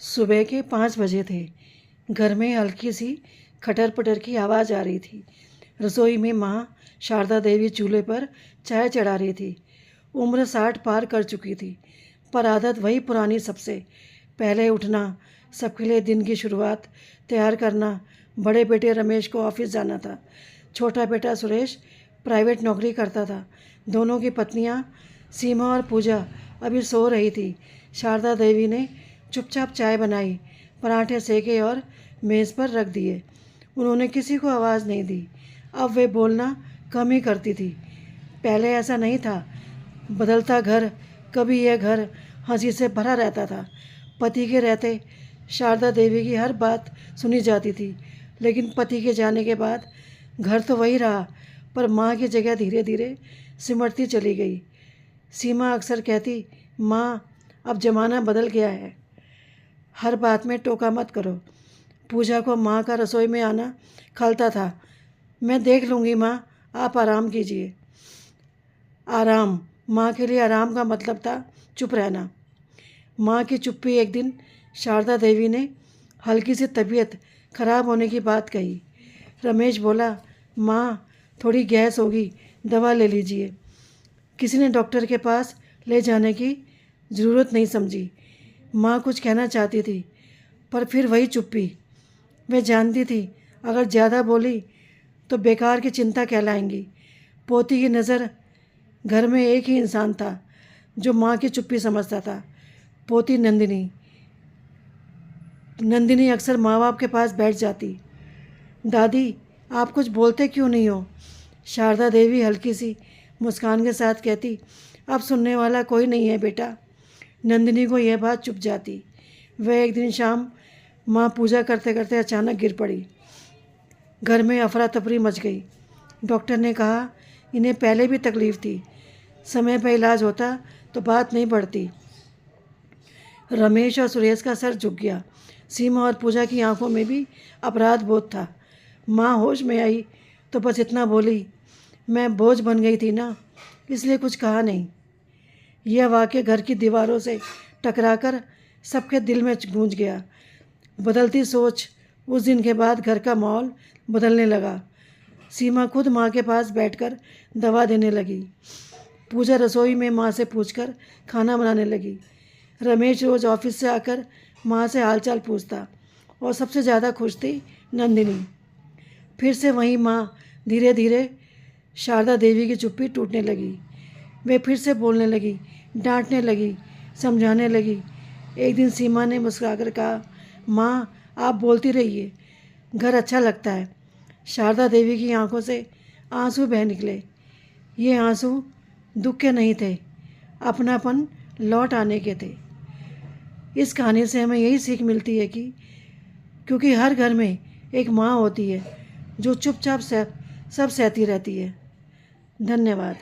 सुबह के 5 बजे थे। घर में हल्की सी खटर पटर की आवाज़ आ रही थी। रसोई में माँ शारदा देवी चूल्हे पर चाय चढ़ा रही थी। उम्र 60 पार कर चुकी थी, पर आदत वही पुरानी सबसे। पहले उठना, सबके लिए दिन की शुरुआत तैयार करना। बड़े बेटे रमेश को ऑफिस जाना था। छोटा बेटा सुरेश प्राइवेट नौकरी करता था। दोनों की पत्नियां सीमा और पूजा अभी सो रही थी। शारदा देवी ने चुपचाप चाय बनाई, पराठे सेके और मेज़ पर रख दिए। उन्होंने किसी को आवाज़ नहीं दी। अब वे बोलना कम ही करती थी। पहले ऐसा नहीं था। बदलता घर, कभी यह घर हंसी से भरा रहता था। पति के रहते शारदा देवी की हर बात सुनी जाती थी, लेकिन पति के जाने के बाद घर तो वही रहा, पर माँ की जगह धीरे धीरे सिमटती चली गई। सीमा अक्सर कहती, माँ अब ज़माना बदल गया है, हर बात में टोका मत करो। पूजा को माँ का रसोई में आना खलता था। मैं देख लूँगी माँ, आप आराम कीजिए। आराम, माँ के लिए आराम का मतलब था चुप रहना। माँ की चुप्पी एक दिन शारदा देवी ने हल्की सी तबीयत खराब होने की बात कही। रमेश बोला, माँ थोड़ी गैस होगी, दवा ले लीजिए। किसी ने डॉक्टर के पास ले जाने की ज़रूरत नहीं समझी। माँ कुछ कहना चाहती थी, पर फिर वही चुप्पी। वे जानती थी अगर ज़्यादा बोली तो बेकार की चिंता कहलाएंगी। पोती की नज़र घर में एक ही इंसान था जो माँ की चुप्पी समझता था, पोती नंदिनी। नंदिनी अक्सर माँ बाप के पास बैठ जाती। दादी, आप कुछ बोलते क्यों नहीं हो? शारदा देवी हल्की सी मुस्कान के साथ कहती, अब सुनने वाला कोई नहीं है बेटा। नंदिनी को यह बात चुप जाती। वह एक दिन शाम माँ पूजा करते करते अचानक गिर पड़ी। घर में अफरा तफरी मच गई। डॉक्टर ने कहा इन्हें पहले भी तकलीफ़ थी, समय पर इलाज होता तो बात नहीं बढ़ती। रमेश और सुरेश का सर झुक गया। सीमा और पूजा की आंखों में भी अपराध बोध था। माँ होश में आई तो बस इतना बोली, मैं बोझ बन गई थी ना, इसलिए कुछ कहा नहीं। यह वाक़या घर की दीवारों से टकराकर सबके दिल में गूंज गया। बदलती सोच, उस दिन के बाद घर का माहौल बदलने लगा। सीमा खुद माँ के पास बैठकर दवा देने लगी। पूजा रसोई में माँ से पूछकर खाना बनाने लगी। रमेश रोज़ ऑफिस से आकर माँ से हालचाल पूछता, और सबसे ज़्यादा खुश थी नंदिनी। फिर से वही माँ। धीरे धीरे शारदा देवी की चुप्पी टूटने लगी। वे फिर से बोलने लगी, डांटने लगी, समझाने लगी। एक दिन सीमा ने मुस्कुराकर कहा, माँ आप बोलती रहिए, घर अच्छा लगता है। शारदा देवी की आंखों से आंसू बह निकले। ये आंसू दुख के नहीं थे, अपनापन लौट आने के थे। इस कहानी से हमें यही सीख मिलती है कि क्योंकि हर घर में एक माँ होती है जो चुपचाप सब सहती रहती है। धन्यवाद।